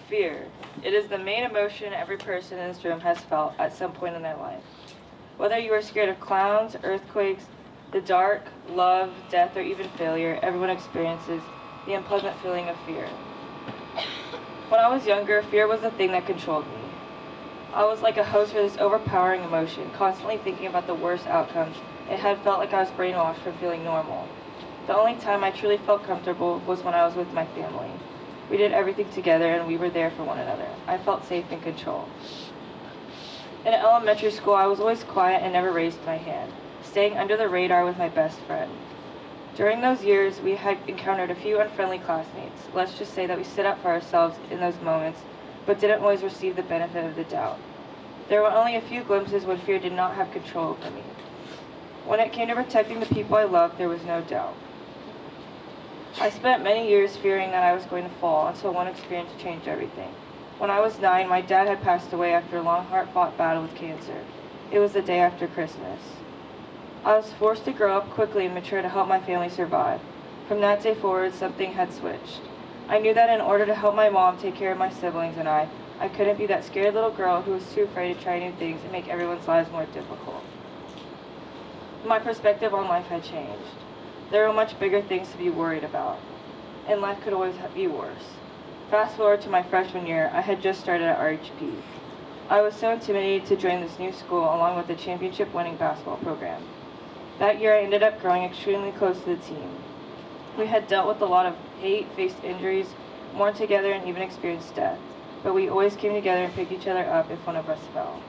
Fear. It is the main emotion every person in this room has felt at some point in their life. Whether you are scared of clowns, earthquakes, the dark, love, death, or even failure, everyone experiences the unpleasant feeling of fear. When I was younger, fear was the thing that controlled me. I was like a host for this overpowering emotion, constantly thinking about the worst outcomes. It had felt like I was brainwashed from feeling normal. The only time I truly felt comfortable was when I was with my family. We did everything together and we were there for one another. I felt safe in control. In elementary school, I was always quiet and never raised my hand, staying under the radar with my best friend. During those years, we had encountered a few unfriendly classmates. Let's just say that we stood up for ourselves in those moments, but didn't always receive the benefit of the doubt. There were only a few glimpses when fear did not have control over me. When it came to protecting the people I loved, there was no doubt. I spent many years fearing that I was going to fall until one experience changed everything. When I was 9, my dad had passed away after a long, hard-fought battle with cancer. It was the day after Christmas. I was forced to grow up quickly and mature to help my family survive. From that day forward, something had switched. I knew that in order to help my mom take care of my siblings and I couldn't be that scared little girl who was too afraid to try new things and make everyone's lives more difficult. My perspective on life had changed. There were much bigger things to be worried about, and life could always be worse. Fast forward to my freshman year, I had just started at RHP. I was so intimidated to join this new school along with the championship-winning basketball program. That year I ended up growing extremely close to the team. We had dealt with a lot of hate, faced injuries, mourned together, and even experienced death. But we always came together and picked each other up if one of us fell.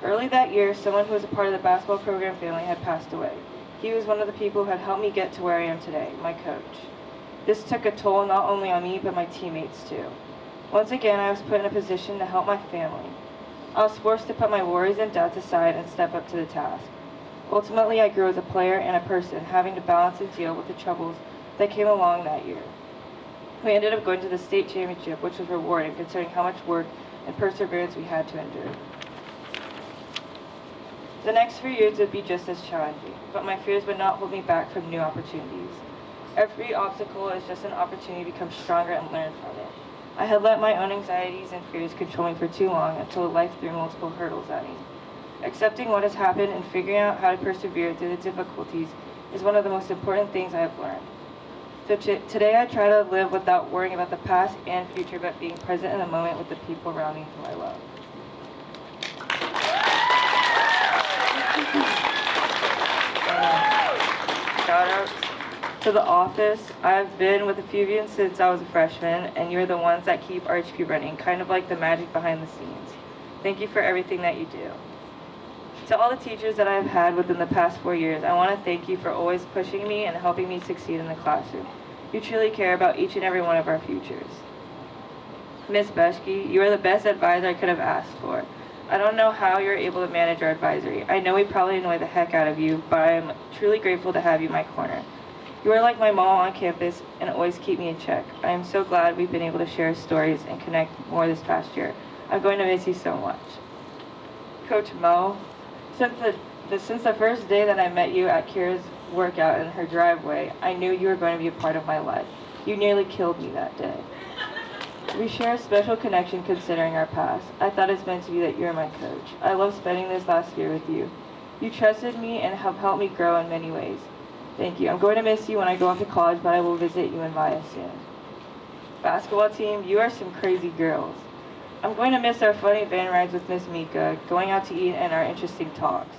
Early that year, someone who was a part of the basketball program family had passed away. He was one of the people who had helped me get to where I am today, my coach. This took a toll not only on me, but my teammates too. Once again, I was put in a position to help my family. I was forced to put my worries and doubts aside and step up to the task. Ultimately, I grew as a player and a person, having to balance and deal with the troubles that came along that year. We ended up going to the state championship, which was rewarding considering how much work and perseverance we had to endure. The next few years would be just as challenging, but my fears would not hold me back from new opportunities. Every obstacle is just an opportunity to become stronger and learn from it. I had let my own anxieties and fears control me for too long until life threw multiple hurdles at me. Accepting what has happened and figuring out how to persevere through the difficulties is one of the most important things I have learned. So today I try to live without worrying about the past and future, but being present in the moment with the people around me who I love. Shout out to the office. I've been with a few of you since I was a freshman, and you're the ones that keep RHP running, kind of like the magic behind the scenes. Thank you for everything that you do. To all the teachers that I've had within the past 4 years, I want to thank you for always pushing me and helping me succeed in the classroom. You truly care about each and every one of our futures. Ms. Beshke, you are the best advisor I could have asked for. I don't know how you're able to manage our advisory. I know we probably annoy the heck out of you, but I am truly grateful to have you in my corner. You are like my mom on campus and always keep me in check. I am so glad we've been able to share stories and connect more this past year. I'm going to miss you so much. Coach Mo, since the first day that I met you at Kira's workout in her driveway, I knew you were going to be a part of my life. You nearly killed me that day. We share a special connection considering our past. I thought it's meant to be that you're my coach. I love spending this last year with you. You trusted me and have helped me grow in many ways. Thank you. I'm going to miss you when I go off to college, but I will visit you in Maya soon. Basketball team, you are some crazy girls. I'm going to miss our funny van rides with Miss Mika, going out to eat, and our interesting talks.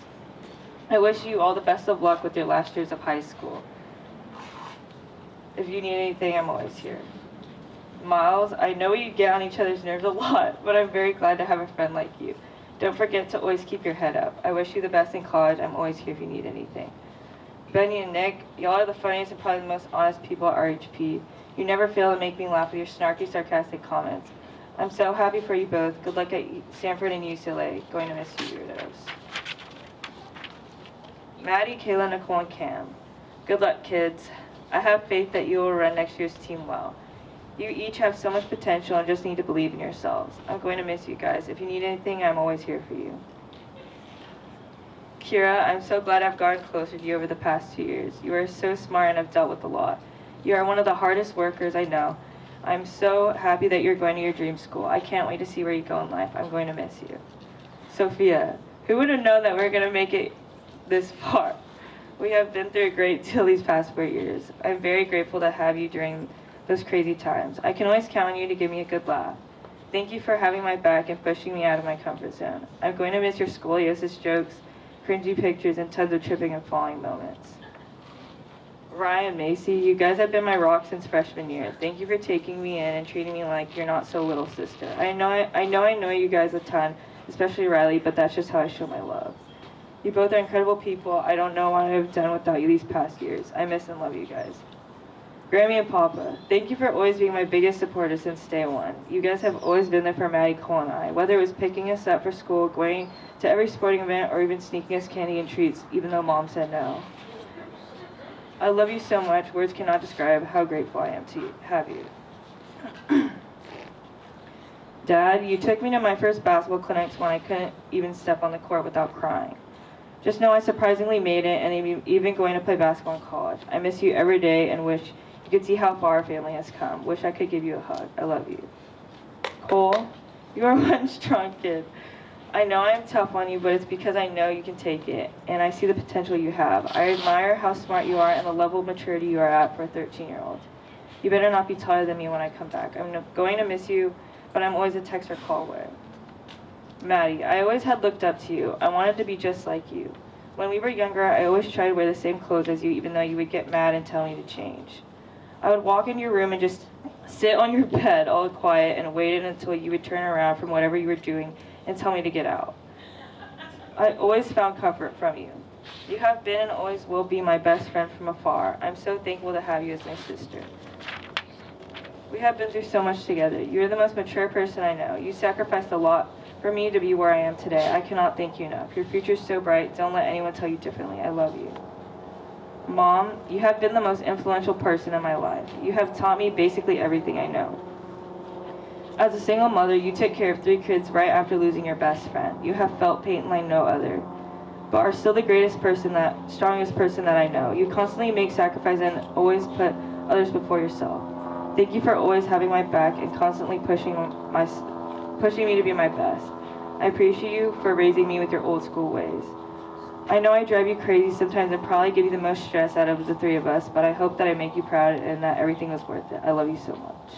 I wish you all the best of luck with your last years of high school. If you need anything, I'm always here. Miles, I know we get on each other's nerves a lot, but I'm very glad to have a friend like you. Don't forget to always keep your head up. I wish you the best in college. I'm always here if you need anything. Benny and Nick, y'all are the funniest and probably the most honest people at RHP. You never fail to make me laugh with your snarky, sarcastic comments. I'm so happy for you both. Good luck at Stanford and UCLA. Going to miss you, weirdos. Maddie, Kayla, Nicole, and Cam. Good luck, kids. I have faith that you will run next year's team well. You each have so much potential and just need to believe in yourselves. I'm going to miss you guys. If you need anything, I'm always here for you. Kira, I'm so glad I've gotten closer to you over the past 2 years. You are so smart and have dealt with a lot. You are one of the hardest workers I know. I'm so happy that you're going to your dream school. I can't wait to see where you go in life. I'm going to miss you. Sophia, who would have known that we're going to make it this far? We have been through a great deal these past 4 years. I'm very grateful to have you during those crazy times. I can always count on you to give me a good laugh. Thank you for having my back and pushing me out of my comfort zone. I'm going to miss your scoliosis jokes, cringy pictures, and tons of tripping and falling moments. Ryan, Macy, you guys have been my rock since freshman year. Thank you for taking me in and treating me like you're not so little sister. I know you guys a ton, especially Riley, but that's just how I show my love. You both are incredible people. I don't know what I've done without you these past years. I miss and love you guys. Grammy and Papa, thank you for always being my biggest supporter since day one. You guys have always been there for Maddie, Cole, and I, whether it was picking us up for school, going to every sporting event, or even sneaking us candy and treats, even though Mom said no. I love you so much. Words cannot describe how grateful I am to have you. Dad, you took me to my first basketball clinics when I couldn't even step on the court without crying. Just know I surprisingly made it, and I'm even going to play basketball in college. I miss you every day and wish you could see how far our family has come. Wish I could give you a hug. I love you. Cole, you are one strong kid. I know I'm tough on you, but it's because I know you can take it, and I see the potential you have. I admire how smart you are and the level of maturity you are at for a 13-year-old. You better not be taller than me when I come back. I'm going to miss you, but I'm always a text or call away. Maddie, I always had looked up to you. I wanted to be just like you. When we were younger, I always tried to wear the same clothes as you, even though you would get mad and tell me to change. I would walk into your room and just sit on your bed all quiet and waited until you would turn around from whatever you were doing and tell me to get out. I always found comfort from you. You have been and always will be my best friend from afar. I'm so thankful to have you as my sister. We have been through so much together. You're the most mature person I know. You sacrificed a lot for me to be where I am today. I cannot thank you enough. Your future's so bright. Don't let anyone tell you differently. I love you. Mom, you have been the most influential person in my life. You have taught me basically everything I know. As a single mother, you took care of 3 kids right after losing your best friend. You have felt pain like no other, but are still the strongest person that I know. You constantly make sacrifices and always put others before yourself. Thank you for always having my back and constantly pushing me to be my best. I appreciate you for raising me with your old school ways. I know I drive you crazy sometimes and probably give you the most stress out of the 3 of us, but I hope that I make you proud and that everything was worth it. I love you so much.